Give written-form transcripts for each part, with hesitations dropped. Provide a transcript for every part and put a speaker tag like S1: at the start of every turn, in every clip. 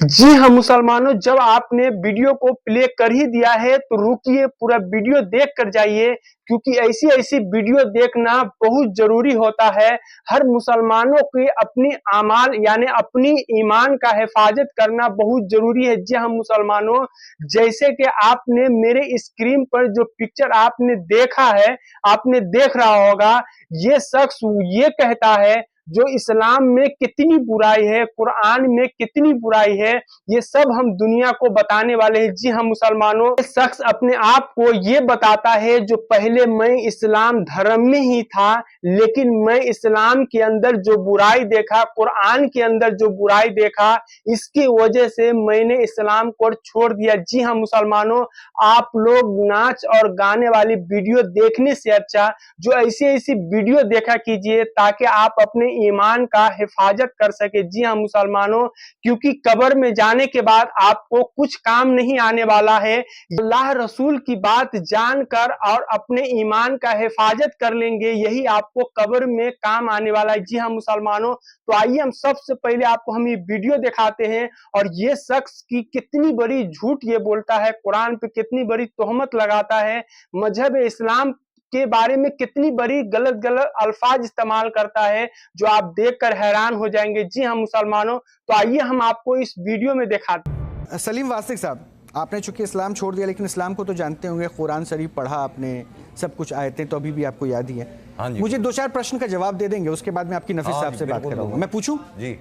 S1: जी हाँ मुसलमानों, जब आपने वीडियो को प्ले कर ही दिया है तो रुकिए, पूरा वीडियो देख कर जाइए, क्योंकि ऐसी ऐसी वीडियो देखना बहुत जरूरी होता है। हर मुसलमानों की अपनी आमाल यानी अपनी ईमान का हिफाजत करना बहुत जरूरी है। जी हाँ मुसलमानों, जैसे कि आपने मेरे स्क्रीन पर जो पिक्चर आपने देखा है, आपने देख रहा होगा, ये शख्स ये कहता है जो इस्लाम में कितनी बुराई है, कुरान में कितनी बुराई है, ये सब हम दुनिया को बताने वाले हैं। जी हाँ मुसलमानों, ये शख्स अपने आप को ये बताता है जो पहले मैं इस्लाम धर्म में ही था, लेकिन मैं इस्लाम के अंदर जो बुराई देखा, कुरान के अंदर जो बुराई देखा, इसकी वजह से मैंने इस्लाम को छोड़ दिया। जी हाँ मुसलमानों, आप लोग नाच और गाने वाली वीडियो देखने से अच्छा जो ऐसी ऐसी वीडियो देखा कीजिए, ताकि आप अपने ईमान का हिफाजत कर सके। जी हाँ मुसलमानों, क्योंकि कब्र में जाने के बाद आपको कुछ काम नहीं आने वाला है। अल्लाह रसूल की बात जानकर और अपने ईमान का हिफाजत कर लेंगे, यही आपको कब्र में काम आने वाला है। जी हाँ मुसलमानों, तो आइए हम सबसे पहले आपको हम ये वीडियो दिखाते हैं और ये शख्स की कितनी बड़ी झूठ ये बोलता है, कुरान पे कितनी बड़ी तोहमत लगाता है, मजहब इस्लाम के बारे में कितनी बड़ी गलत गलत अल्फाज इस्तेमाल करता है, जो आप देखकर हैरान हो जाएंगे। जी हाँ मुसलमानों, तो आइए हम आपको इस वीडियो में दिखाते हैं।
S2: सलीम वासिक साहब, आपने चूंकि इस्लाम छोड़ दिया, लेकिन इस्लाम को तो जानते होंगे, कुरान शरीफ पढ़ा आपने, सब कुछ आयतें तो अभी भी आपको याद ही है।
S3: हाँ जी,
S2: मुझे दो चार प्रश्न का जवाब दे देंगे, उसके बाद मैं आपकी नफीस साहब से बात करूंगा। मैं पूछूं?
S3: जी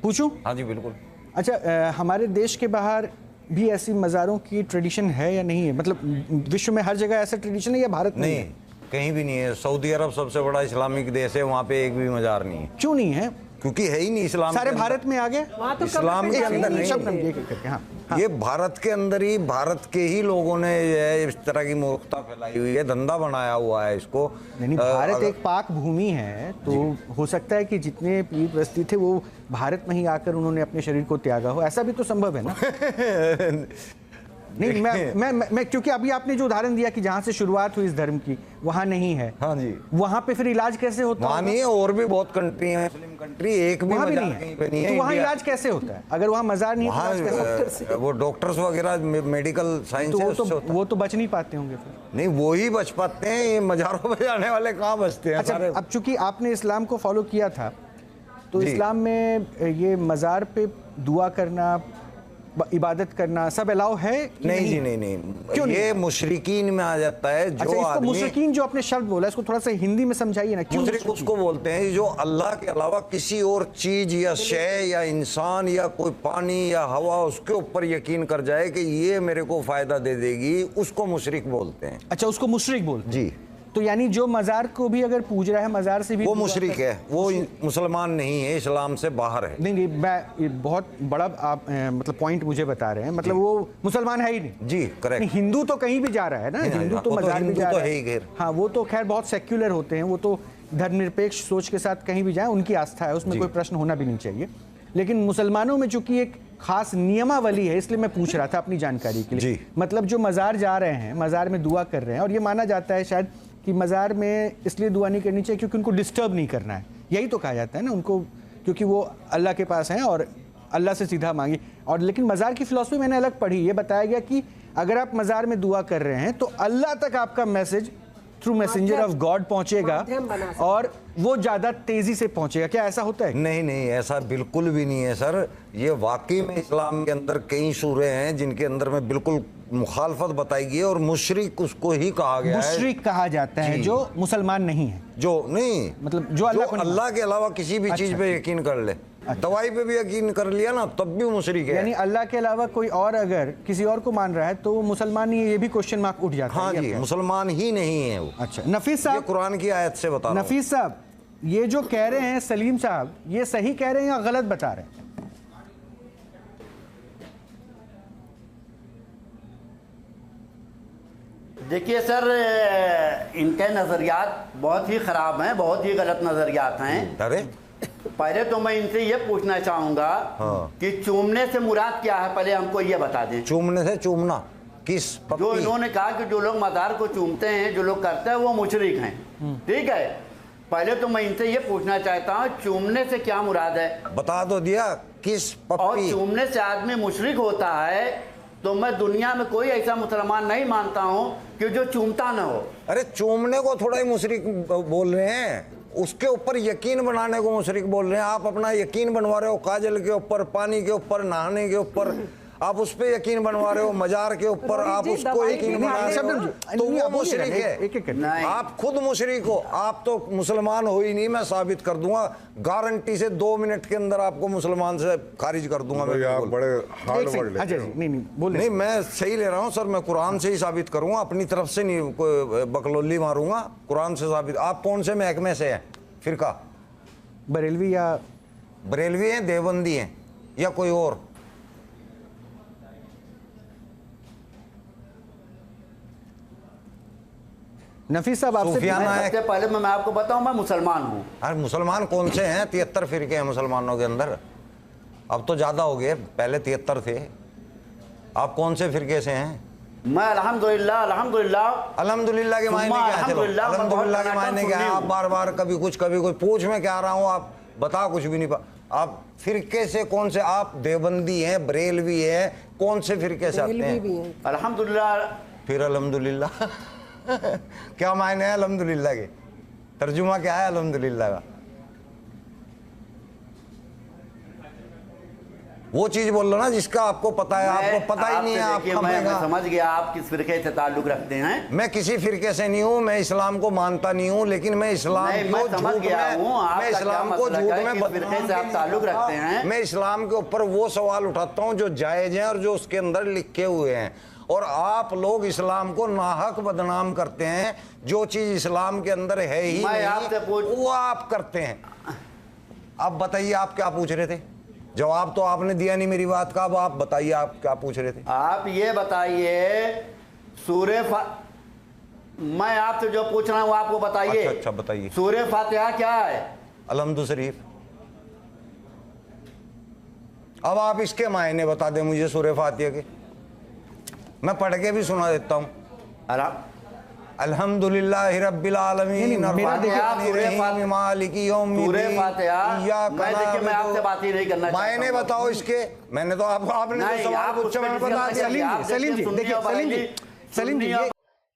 S2: पूछूं?
S3: हाँ जी बिल्कुल।
S2: अच्छा, हमारे देश के बाहर भी ऐसी मज़ारों की ट्रेडिशन है या नहीं है? मतलब विश्व में हर जगह ऐसा ट्रेडिशन है या भारत में
S3: नहीं, कहीं भी नहीं है। सऊदी अरब सबसे बड़ा इस्लामिक देश है, वहाँ पे एक भी मजार नहीं है।
S2: क्यों नहीं है?
S3: क्योंकि है ही नहीं इस्लाम।
S2: सारे भारत में आ गए,
S3: इस्लाम के अंदर नहीं।
S2: हाँ।
S3: ये भारत के अंदर ही, भारत के ही लोगों ने इस तरह की मूर्खता फैलाई हुई है, धंधा बनाया हुआ है इसको।
S2: नहीं, भारत एक पाक भूमि है, तो हो सकता है कि जितने पीर प्रस्ती थे वो भारत में ही आकर उन्होंने अपने शरीर को त्यागा हो, ऐसा भी तो संभव है ना? नहीं, मैं क्योंकि अभी आपने जो उदाहरण दिया कि जहाँ से शुरुआत हुई इस धर्म की, वहाँ नहीं है।
S3: हाँ जी।
S2: वहाँ पे फिर इलाज कैसे होता है?
S3: वहाँ नहीं है, और भी बहुत कंट्री है, मुस्लिम कंट्री, एक भी
S2: वहाँ भी
S3: मजार
S2: नहीं
S3: कहीं
S2: है।
S3: पे नहीं है।
S2: तो वहाँ इलाज कैसे होता है? अगर वहाँ मजार नहीं है,
S3: वो डॉक्टर्स वगैरह, मेडिकल साइंस
S2: तो वो तो बच नहीं पाते होंगे फिर।
S3: नहीं, वो ही बच पाते हैं, ये मजारों पे जाने वाले कहाँ बचते हैं?
S2: अच्छा, अब चूंकि आपने इस्लाम को फॉलो किया था, तो इस्लाम में ये मजार पे दुआ करना, इबादत करना सब अलाउ है?
S3: नहीं जी, नहीं। क्यों ये मुशरिकीन में आ जाता है। जो
S2: अच्छा, इसको मुशरिकीन जो आपने शब्द बोला, इसको थोड़ा सा हिंदी में समझाइए ना। क्यों
S3: मुशरिक उसको बोलते हैं जो अल्लाह के अलावा किसी और चीज या शय या इंसान या कोई पानी या हवा, उसके ऊपर यकीन कर जाए कि ये मेरे को फायदा दे देगी, उसको मुशरिक बोलते हैं।
S2: अच्छा, उसको मुशरिक बोलते हैं।
S3: जी।
S2: तो यानी जो मजार को भी अगर पूज रहा है, मजार से भी
S3: वो मुशरिक है, वो मुसलमान नहीं है, इस्लाम से बाहर है।
S2: नहीं, मैं बहुत बड़ा आप मतलब पॉइंट मुझे बता रहे हैं, मतलब वो मुसलमान है ही नहीं।
S3: जी करेक्ट।
S2: हिंदू तो कहीं भी जा रहा है ना, हिंदू तो मजार भी जा रहा है। हाँ, वो तो खैर बहुत सेक्युलर होते हैं, वो तो धर्मनिरपेक्ष सोच के साथ कहीं भी जाए, उनकी आस्था है, उसमें कोई प्रश्न होना भी नहीं चाहिए। लेकिन मुसलमानों में चूंकि एक खास नियमावली है, इसलिए मैं पूछ रहा था अपनी जानकारी के लिए। मतलब जो मजार जा रहे हैं, मजार में दुआ कर रहे हैं, और ये माना जाता है शायद कि मज़ार में इसलिए दुआ नहीं करनी चाहिए क्योंकि उनको डिस्टर्ब नहीं करना है, यही तो कहा जाता है ना उनको, क्योंकि वो अल्लाह के पास हैं और अल्लाह से सीधा मांगी। और लेकिन मज़ार की फ़िलॉसफी मैंने अलग पढ़ी, ये बताया गया कि अगर आप मज़ार में दुआ कर रहे हैं तो अल्लाह तक आपका message through messenger of God पहुंचेगा और वो ज़्यादा तेज़ी से पहुंचेगा। क्या ऐसा होता है?
S3: नहीं, ऐसा बिल्कुल भी नहीं है सर। ये वाकई में इस्लाम के अंदर कई सूरे हैं जिनके अंदर में बिल्कुल मुखालफत बताई गई है, और मुशरिक उसको ही कहा गया है।
S2: मुशरिक कहा जाता है जो मुसलमान नहीं है,
S3: जो नहीं,
S2: मतलब जो
S3: अल्लाह के अलावा किसी भी चीज पे यकीन कर ले। दवाई पे भी यकीन कर लिया ना, तब भी मुशरिक है।
S2: यानी अल्लाह के अलावा कोई और अगर किसी और को मान रहा है तो वो मुसलमान नहीं है, ये भी क्वेश्चन मार्क उठ जाता है।
S3: हाँ जी, मुसलमान ही नहीं है वो।
S2: अच्छा, नफीस साहब,
S3: कुरान की आयत से बता रहा हूं।
S2: नफीस साहब, ये जो कह रहे हैं सलीम साहब, ये सही कह रहे हैं या गलत बता रहे हैं?
S4: देखिए सर, इनके नज़रियात बहुत ही ख़राब हैं, बहुत ही गलत नज़रियात हैं।
S3: अरे
S4: पहले तो मैं इनसे ये पूछना चाहूँगा कि चूमने से मुराद क्या है, पहले हमको ये बता दें।
S3: चूमने से चूमना किस पप्पी?
S4: जो इन्होंने कहा कि जो लोग मज़ार को चूमते हैं, जो लोग करते हैं, वो मुशरिक हैं, ठीक है। पहले तो मैं इनसे ये पूछना चाहता हूँ, चूमने से क्या मुराद है?
S3: बता तो दिया किस
S4: और
S3: पप्पी।
S4: चूमने से आदमी मुशरिक होता है, तो मैं दुनिया में कोई ऐसा मुसलमान नहीं मानता हूं कि जो चूमता न हो।
S3: अरे चूमने को थोड़ा ही मुशरिक बोल रहे हैं, उसके ऊपर यकीन बनाने को मुशरिक बोल रहे हैं। आप अपना यकीन बनवा रहे हो काजल के ऊपर, पानी के ऊपर, नहाने के ऊपर, आप उस पे यकीन बनवा रहे हो, मजार के ऊपर आप उसको यकीन बना रहे हो, तो वो मुशरिक है। आप खुद मुशरिक हो, आप तो मुसलमान हो ही नहीं। मैं साबित कर दूंगा गारंटी से, 2 मिनट के अंदर आपको मुसलमान से खारिज कर दूंगा। मैं
S5: बड़े हार्ड वर्ड
S3: नहीं, मैं सही ले रहा हूँ सर, मैं कुरान से ही साबित करूंगा, अपनी तरफ से नहीं कोई बकलोली मारूंगा, कुरान से साबित। आप कौन से महकमे से हैं फिरका?
S2: बरेलवी या
S3: बरेलवी हैं, देवबंदी हैं, या कोई और?
S2: नफीस साहब आपसे
S4: सबसे पहले मैं आपको बताऊं, मैं मुसलमान हूं।
S3: अरे मुसलमान कौन से हैं? 73 फिरके हैं मुसलमानों के अंदर, अब तो ज्यादा हो गए, पहले 73 थे। आप कौन से फिरके से हैं?
S4: मैं अल्हम्दुलिल्लाह
S3: अल्हम्दुलिल्लाह के मायने क्या है? चलो अल्हम्दुलिल्लाह के मायने क्या है? आप बार बार कभी कुछ पूछ में क्या रहा हूँ, आप बता कुछ भी नहीं आप फिरके से कौन से? आप देवबंदी हैं, बरेलवी हैं, कौन से फिरके से आते हैं?
S4: अल्हम्दुलिल्लाह।
S3: फिर अल्हम्दुलिल्लाह क्या मायने है अल्हम्दुलिल्लाह के? तर्जुमा क्या है अल्हम्दुलिल्लाह का? वो चीज बोल लो ना जिसका आपको पता है। आपको पता ही नहीं है, आप
S4: मैं समझ गया आप किस फिरके से ताल्लुक रखते हैं।
S3: मैं किसी फिरके से नहीं हूँ, मैं इस्लाम को मानता नहीं हूँ, लेकिन मैं इस्लाम को झूठ में
S4: फिरके से आप ताल्लुक रखते हैं।
S3: मैं इस्लाम के ऊपर वो सवाल उठाता हूँ जो जायज हैं और जो उसके अंदर लिखे हुए हैं। और आप लोग इस्लाम को नाहक बदनाम करते हैं, जो चीज इस्लाम के अंदर है ही नहीं वो आप करते हैं। अब बताइए आप क्या पूछ रहे थे? जवाब तो आपने दिया नहीं मेरी बात का। अब आप बताइए आप क्या पूछ रहे थे?
S4: आप ये बताइए मैं आपसे जो पूछ रहा हूँ आपको बताइए।
S3: अच्छा बताइए।
S4: सूरे फातिहा क्या है?
S3: अलहम्दु शरीफ। अब आप इसके मायने बता दें मुझे सूरे फातिहा के, मैं पढ़ के भी सुना देता हूँ। अल्हम्दुलिल्लाह रब्बिल आलमीन मालिकी यौमिद्दीन
S4: मैं आपसे बात ही नहीं करना।
S3: मायने बताओ इसके। मैंने तो आपने सवाल पूछा, मैंने बता दिया।
S2: सलीम जी देखिए, सलीम जी